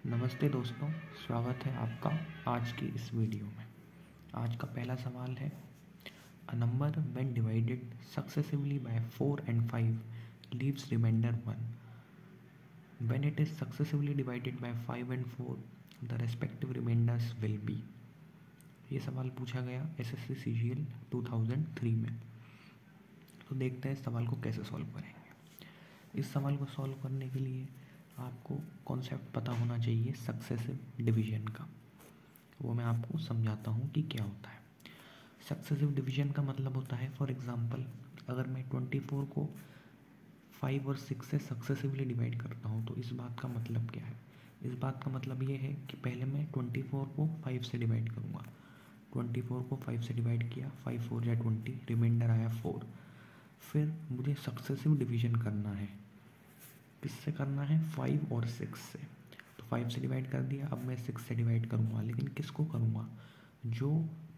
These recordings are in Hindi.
नमस्ते दोस्तों, स्वागत है आपका आज की इस वीडियो में। आज का पहला सवाल है, a number when divided successively by 4 and 5 leaves remainder 1। When it is successively divided by 5 and 4 the respective remainders will be. ये सवाल पूछा गया एसएससी सीजीएल 2003 में। तो देखते हैं इस सवाल को कैसे सॉल्व करेंगे। इस सवाल को सॉल्व करने के लिए आपको कॉन्सेप्ट पता होना चाहिए सक्सेसिव डिवीजन का। वो मैं आपको समझाता हूँ कि क्या होता है। सक्सेसिव डिवीजन का मतलब होता है, फॉर एग्जांपल अगर मैं 24 को 5 और 6 से सक्सेसिवली डिवाइड करता हूँ तो इस बात का मतलब क्या है। इस बात का मतलब ये है कि पहले मैं 24 को 5 से डिवाइड करूँगा। 24 को 5 से डिवाइड किया, 5 4 या 20, रिमाइंडर आया 4। फिर मुझे सक्सेसिव डिवीजन करना है। किससे करना है? 5 और 6 से। तो 5 से डिवाइड कर दिया, अब मैं 6 से डिवाइड करूँगा, लेकिन किसको करूँगा? जो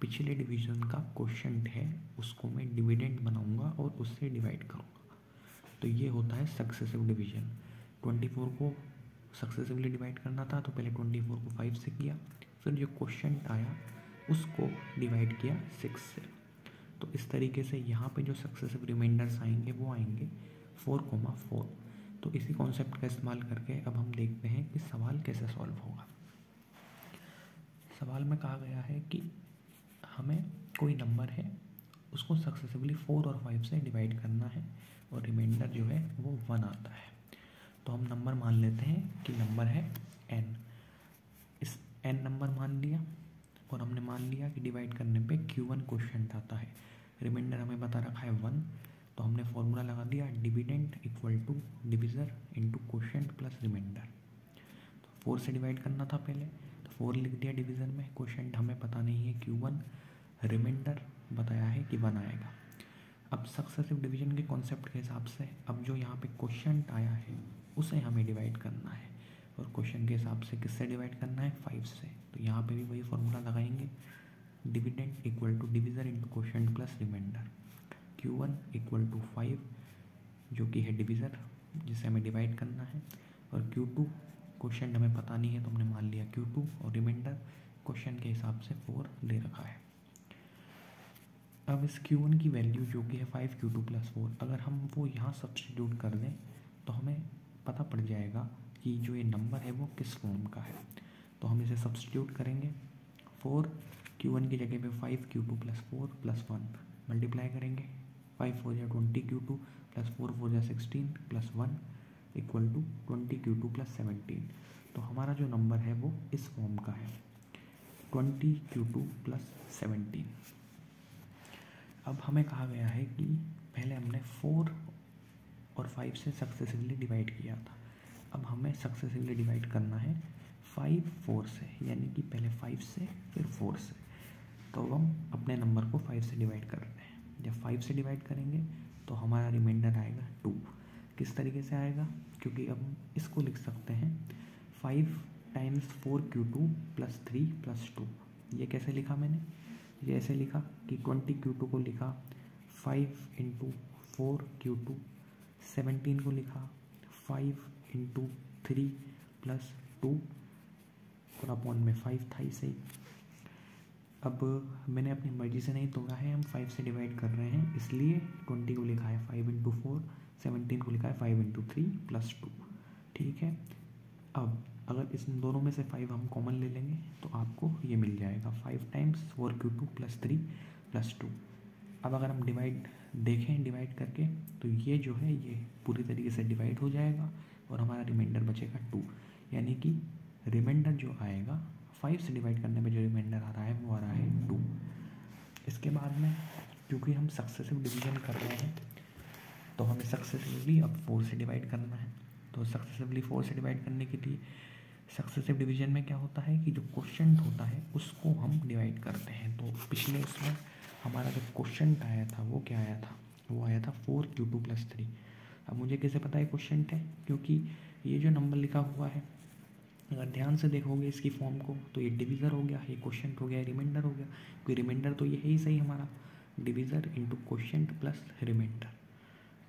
पिछले डिवीजन का क्वोशंट है उसको मैं डिविडेंड बनाऊँगा और उससे डिवाइड करूँगा। तो ये होता है सक्सेसिव डिवीजन। 24 को सक्सेसिवली डिवाइड करना था तो पहले 24 को 5 से किया, फिर जो क्वोशंट आया उसको डिवाइड किया 6 से। तो इस तरीके से यहाँ पे जो सक्सेसिव रिमाइंडर्स आएंगे वो आएंगे 4,4। तो इसी कॉन्सेप्ट का इस्तेमाल करके अब हम देखते हैं कि सवाल कैसे सॉल्व होगा। सवाल में कहा गया है कि हमें कोई नंबर है उसको सक्सेसिवली 4 और 5 से डिवाइड करना है और रिमाइंडर जो है वो 1 आता है। तो हम नंबर मान लेते हैं कि नंबर है n। इस n नंबर मान लिया और हमने मान लिया कि डिवाइड करने पे Q1 क्वोशंट आता है। रिमाइंडर हमें बता रखा है 1, तो हमने फॉर्मूला लगा दिया dividend equal to divisor into quotient plus remainder. तो 4 से डिवाइड करना था पहले, तो 4 लिख दिया डिवीज़र में। क्वोशंट हमें पता नहीं है Q1, रिमाइंडर बताया है कि 1 आएगा। अब सक्सेसिव डिवीजन के कॉन्सेप्ट के हिसाब से अब जो यहाँ पे क्वोशंट आया है उसे हमें डिवाइड करना है और क्वेश्चन के हिसाब से किससे डिवाइड करना है? 5 से। तो यहाँ पे भी वही फॉर्मूला लगाएंगे, dividend equal to divisor into quotient plus remainder. Q1 equal to 5 जो कि है डिविज़र जिसे हमें डिवाइड करना है, और Q2 क्वोशंट हमें पता नहीं है तो हमने मान लिया Q2, और रिमाइंडर क्वेश्चन के हिसाब से 4 ले रखा है। अब इस Q1 की वैल्यू जो कि है 5Q2 प्लस 4, अगर हम वो यहाँ सब्स्टिट्यूट कर दें तो हमें पता पड़ जाएगा कि जो ये नंबर है वो किस फॉर्म का है। तो हम इसे सब्स्टिट्यूट करेंगे। 4 Q1 की जगह पे 5Q2 प्लस 4 प्लस 1 मल्टीप्लाई करेंगे। 5 4 या 20Q2 प्लस 4 4 या 16 plus 1 equal to 20Q2 plus 17। तो हमारा जो नंबर है वो इस फॉर्म का है, 20Q2 प्लस 17। अब हमें कहा गया है कि पहले हमने 4 और 5 से सक्सेसिवली डिवाइड किया था, अब हमें सक्सेसिवली डिवाइड करना है 5 4 से, यानी कि पहले 5 से फिर 4 से। तो हम अपने नंबर को 5 से डिवाइड कर रहे हैं। जब 5 से डिवाइड करेंगे तो हमारा रिमाइंडर आएगा 2। किस तरीके से आएगा? क्योंकि अब हम इसको लिख सकते हैं 5 टाइम्स 4Q2 प्लस 3 प्लस 2। ये कैसे लिखा मैंने? ये ऐसे लिखा कि 20Q2 को लिखा 5 इंटू 4Q2, 17 को लिखा 5 इंटू 3 प्लस 2 और अपॉन में 5 था इसे। अब मैंने अपनी मर्जी से नहीं तोड़ा है, हम 5 से डिवाइड कर रहे हैं इसलिए 20 को लिखा है 5 इंटू 4, 17 को लिखा है 5 इंटू 3 प्लस 2। ठीक है। अब अगर इस दोनों में से 5 हम कॉमन ले लेंगे तो आपको ये मिल जाएगा 5 टाइम्स 4Q2 प्लस 3 प्लस 2। अब अगर हम देखें डिवाइड करके तो ये जो है ये पूरी तरीके से डिवाइड हो जाएगा और हमारा रिमाइंडर बचेगा 2, यानी कि रिमाइंडर जो आएगा 5 से डिवाइड करने में जो रिमाइंडर आ रहा है वो आ रहा है 2। इसके बाद में क्योंकि हम सक्सेसिव डिवीजन कर रहे हैं तो हमें सक्सेसिवली अब 4 से डिवाइड करना है। तो सक्सेसिवली 4 से डिवाइड करने के लिए सक्सेसिव डिवीजन में क्या होता है कि जो क्वोशंट होता है उसको हम डिवाइड करते हैं। तो पिछले उसमें हमारा जो क्वोशंट आया था वो क्या आया था? वो आया था 4Q2 प्लस 3। अब मुझे कैसे पता है क्वोशंट है? क्योंकि ये जो नंबर लिखा हुआ है अगर ध्यान से देखोगे इसकी फॉर्म को तो ये डिविज़र हो गया, ये क्वोशंट हो गया, रिमाइंडर हो गया। क्योंकि रिमाइंडर तो ये है ही सही हमारा, divisor into quotient plus remainder.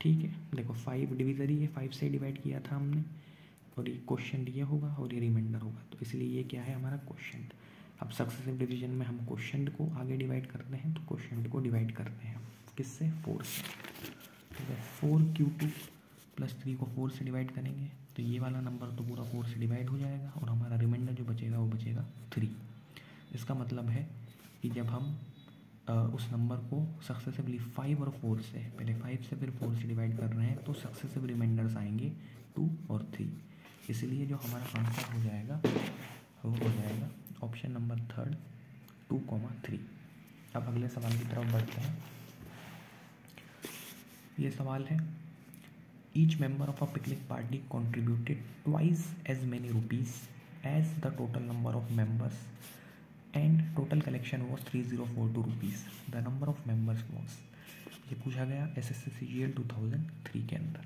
ठीक है, देखो 5 डिविज़र ही है, 5 से डिवाइड किया था हमने, और ये क्वेश्चन ये होगा और ये रिमाइंडर होगा, तो इसलिए ये क्या है हमारा क्वेश्चन। अब सक्सेसिव डिवीजन में हम क्वेश्चन को आगे डिवाइड करते हैं, तो क्वेश्चन को डिवाइड करते हैं किससे, 4 से। ठीक है, 4Q2 + 3 को 4 से डिवाइड करेंगे तो ये वाला नंबर तो पूरा 4 से डिवाइड हो जाएगा और हमारा रिमाइंडर जो बचेगा वो बचेगा 3। इसका मतलब है कि जब हम उस नंबर को सक्सेसिवली 5 और 4 से, पहले 5 से फिर 4 से डिवाइड कर रहे हैं, तो सक्सेसिव रिमाइंडर्स आएंगे 2 और 3। इसलिए जो हमारा आंसर हो जाएगा वो हो जाएगा ऑप्शन नंबर 3 2,3। अब अगले सवाल की तरफ बढ़ते हैं। ये सवाल है, each member of a picnic party contributed twice as many rupees as the total number of members and total collection was 3042 rupees, the number of members was. ये पूछा गया SSC CGL 2003 के अंदर।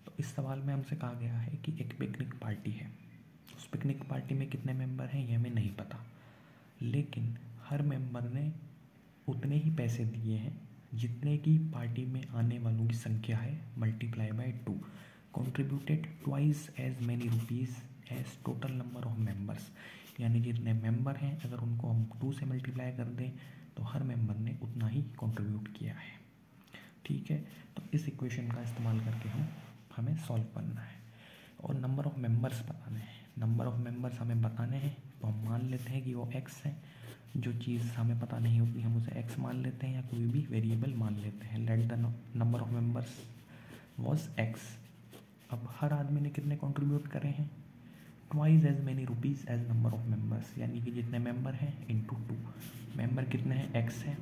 तो इस सवाल में हमसे कहा गया है कि एक पिकनिक पार्टी है, उस पिकनिक पार्टी में कितने मेंबर हैं ये हमें नहीं पता, लेकिन हर मेंबर ने उतने ही पैसे दिए हैं जितने की पार्टी में आने वालों की संख्या है, multiply by 2। Contributed twice as many rupees as total number of members, यानी जितने मेंबर हैं अगर उनको हम 2 से मल्टीप्लाई कर दें तो हर मेंबर ने उतना ही कंट्रीब्यूट किया है। ठीक है, तो इस इक्वेशन का इस्तेमाल करके हमें सॉल्व करना है और नंबर ऑफ मेंबर्स बताने हैं। नंबर ऑफ मेंबर्स हमें बताने हैं तो हम मान लेते हैं कि वो x है। जो चीज़ हमें पता नहीं होती हम उसे x मान लेते हैं या कोई भी वेरिएबल मान लेते हैं। Let the number of members was x। अब हर आदमी ने कितने कंट्रीब्यूट करे हैं, twice as many rupees as number of members, यानी कि जितने मेंबर हैं इंटू 2। मेंबर कितने हैं, x है,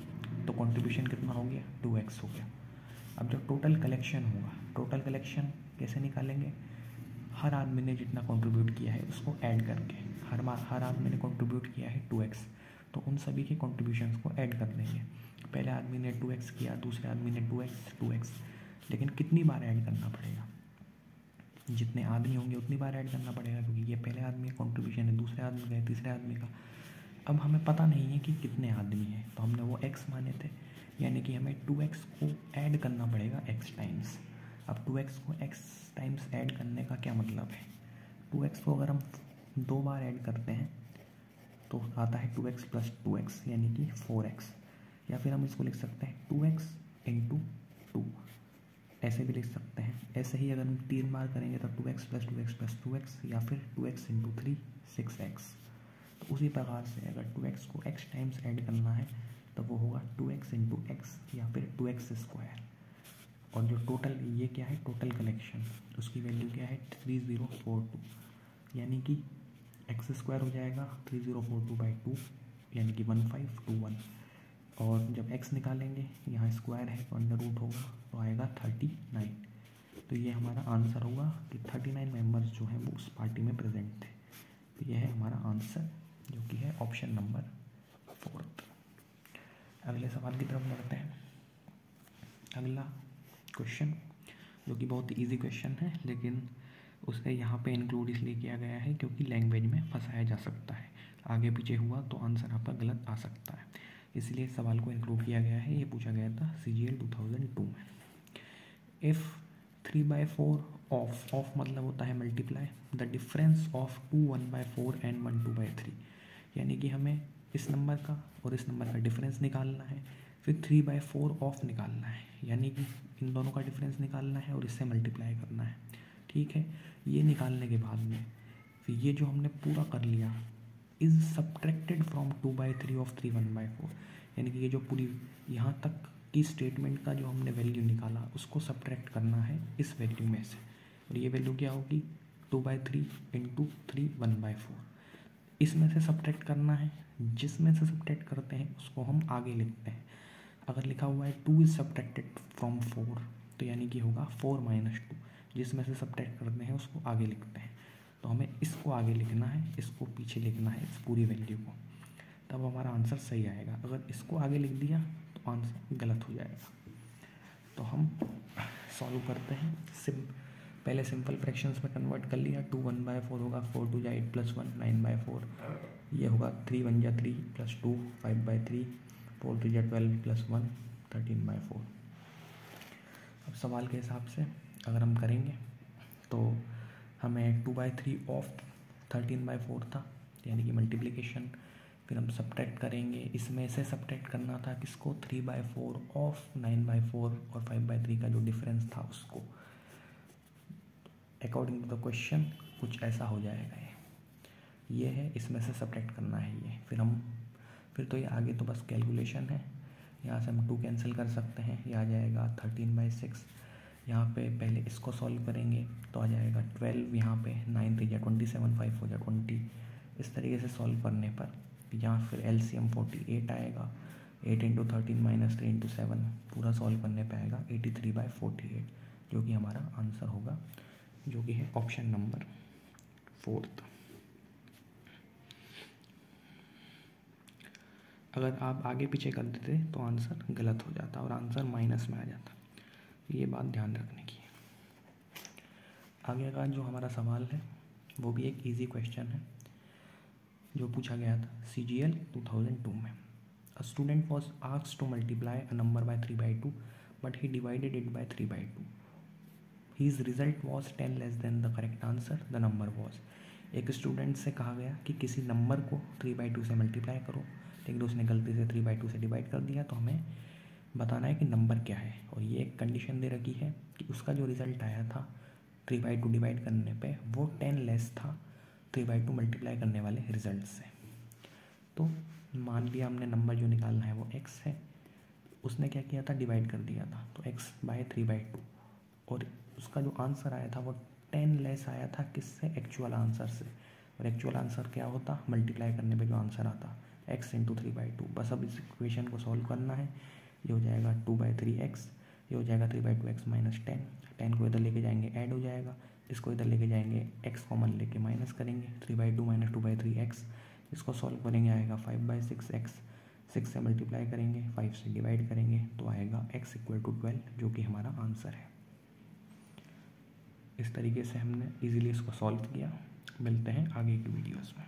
तो कंट्रीब्यूशन कितना हो गया, 2x हो गया। अब जो टोटल कलेक्शन होगा, टोटल कलेक्शन कैसे निकालेंगे, हर आदमी ने जितना कंट्रीब्यूट किया है उसको ऐड करके। हर आदमी ने कंट्रीब्यूट किया है 2x, तो उन सभी के कंट्रीब्यूशंस को ऐड कर देंगे। पहले आदमी ने 2x किया, दूसरे आदमी ने 2x, लेकिन कितनी बार ऐड करना पड़ेगा, जितने आदमी होंगे उतनी बार ऐड करना पड़ेगा, क्योंकि ये पहले आदमी का कंट्रीब्यूशन है, दूसरे आदमी का है, तीसरे आदमी का। अब हमें पता नहीं है कि कितने आदमी हैं, तो हमने वो x माने थे, यानी कि हमें 2x को ऐड करना पड़ेगा x टाइम्स। अब 2x को x टाइम्स ऐड करने का क्या मतलब है, 2x को अगर हम 2 बार ऐड करते हैं तो आता है 2x + 2x यानी कि 4x, या फिर हम इसको लिख सकते हैं 2x × 2, ऐसे भी लिख सकते हैं। ऐसे ही अगर हम 3 बार करेंगे तो 2x + 2x + 2x, या फिर 2x × 3 6x। तो उसी प्रकार से अगर 2x को x टाइम्स ऐड करना है तो वो होगा 2x × x या फिर 2x²। और जो टोटल ये क्या है, टोटल कलेक्शन, उसकी वैल्यू क्या है 3042, यानी कि x² हो जाएगा 3042/2 यानी कि 1521। और जब x निकालेंगे यहाँ स्क्वायर है तो अंडर रूट होगा तो आएगा 39। तो ये हमारा आंसर होगा कि 39 मेंबर्स जो हैं वो उस पार्टी में प्रेजेंट थे। तो यह है हमारा आंसर जो कि है ऑप्शन नंबर 4। अगले सवाल की तरफ बढ़ते हैं। अगला क्वेश्चन जो कि बहुत इजी क्वेश्चन है, लेकिन उसे यहाँ पे इंक्लूड इसलिए किया गया है क्योंकि लैंग्वेज में फंसाया जा सकता है, आगे पीछे हुआ तो आंसर आपका गलत आ सकता है, इसलिए सवाल को इंक्लूड किया गया है। ये पूछा गया था CGL 2002 में। इफ़ 3/4 ऑफ मतलब होता है multiply the difference of 2 1/4 and 1 2/3, यानी कि हमें इस नंबर का और इस नंबर का डिफरेंस निकालना है, फिर 3/4 ऑफ निकालना है, यानी कि इन दोनों का डिफरेंस निकालना है और इससे मल्टीप्लाई करना है। ठीक है, ये निकालने के बाद में फिर ये जो हमने पूरा कर लिया इज़ सब्ट्रैक्टेड फ्रॉम 2/3 ऑफ 3 1/4, यानी कि ये जो पूरी यहाँ तक की स्टेटमेंट का जो हमने वैल्यू निकाला उसको सब्ट्रैक्ट करना है इस वैल्यू में से, और ये वैल्यू क्या होगी 2/3 × 3 1/4। इसमें से सब्ट्रैक्ट करना है, जिसमें से सब्ट्रैक्ट करते हैं उसको हम आगे लिखते हैं। अगर लिखा हुआ है 2 इज़ सब्ट्रैक्टेड फ्रॉम 4 तो यानी कि होगा 4 - 2, जिसमें से सब्ट्रैक्ट करते हैं उसको आगे लिखते हैं। तो हमें इसको आगे लिखना है, इसको पीछे लिखना है, इस पूरी वैल्यू को, तब हमारा आंसर सही आएगा। अगर इसको आगे लिख दिया तो आंसर गलत हो जाएगा। तो हम सॉल्व करते हैं। पहले सिंपल फ्रैक्शंस में कन्वर्ट कर लिया, 2 1/4 होगा, 4 2 जा 8 + 1 9/4, ये होगा 3 1 जा 3 + 2 5/3, 4 3 जा 12 + 1 13/4। अब सवाल के हिसाब से अगर हम करेंगे तो हमें 2/3 ऑफ 13/4 था, यानी कि मल्टीप्लिकेशन। फिर हम सब्ट्रैक्ट करेंगे, इसमें से सब्ट्रैक्ट करना था किसको, 3/4 ऑफ 9/4 और 5/3 का जो डिफरेंस था उसको। अकॉर्डिंग टू द क्वेश्चन कुछ ऐसा हो जाएगा ये है, इसमें से सब्ट्रैक्ट करना है ये। फिर तो ये आगे तो बस कैलकुलेशन है। यहाँ से हम 2 कैंसिल कर सकते हैं, ये आ जाएगा 13/6। यहाँ पे पहले इसको सॉल्व करेंगे तो आ जाएगा 12, यहाँ पे 9 3 जा 27, 5 4 जा 20। इस तरीके से सॉल्व करने पर यहाँ फिर LCM 48 आएगा। 8 × 13 - 3 × 7 पूरा सॉल्व करने पे आएगा 83/48, जो कि हमारा आंसर होगा, जो कि है ऑप्शन नंबर 4। अगर आप आगे पीछे कर देते तो आंसर गलत हो जाता और आंसर माइनस में आ जाता, ये बात ध्यान रखने की है। आगे का जो हमारा सवाल है वो भी एक इजी क्वेश्चन है जो पूछा गया था CGL 2002 में। A student was asked to multiply a number by 3/2 but he divided it by 3/2। His result was 10 less than the correct answer, the number was. एक स्टूडेंट से कहा गया कि किसी नंबर को 3/2 से मल्टीप्लाई करो, लेकिन उसने गलती से 3/2 से डिवाइड कर दिया, तो हमें बताना है कि नंबर क्या है। और ये एक कंडीशन दे रखी है कि उसका जो रिज़ल्ट आया था 3/2 डिवाइड करने पे वो 10 लेस था 3/2 मल्टीप्लाई करने वाले रिजल्ट से। तो मान लिया हमने नंबर जो निकालना है वो x है, उसने क्या किया था, डिवाइड कर दिया था, तो x/3/2, और उसका जो आंसर आया था वो 10 लेस आया था किससे, एक्चुअल आंसर से। और एक्चुअल आंसर क्या होता, मल्टीप्लाई करने पे जो आंसर आता x × 3/2। बस अब इस इक्वेशन को सॉल्व करना है। ये हो जाएगा 2/3x, ये हो जाएगा 3/2x - 10। 10 को इधर लेके जाएंगे ऐड हो जाएगा, इसको इधर लेके जाएंगे x कॉमन लेके माइनस करेंगे, 3/2 - 2/3x। इसको सॉल्व करेंगे आएगा 5/6x। 6 से मल्टीप्लाई करेंगे, 5 से डिवाइड करेंगे तो आएगा x = 12, जो कि हमारा आंसर है। इस तरीके से हमने इजीली इसको सॉल्व किया। मिलते हैं आगे की वीडियोस में।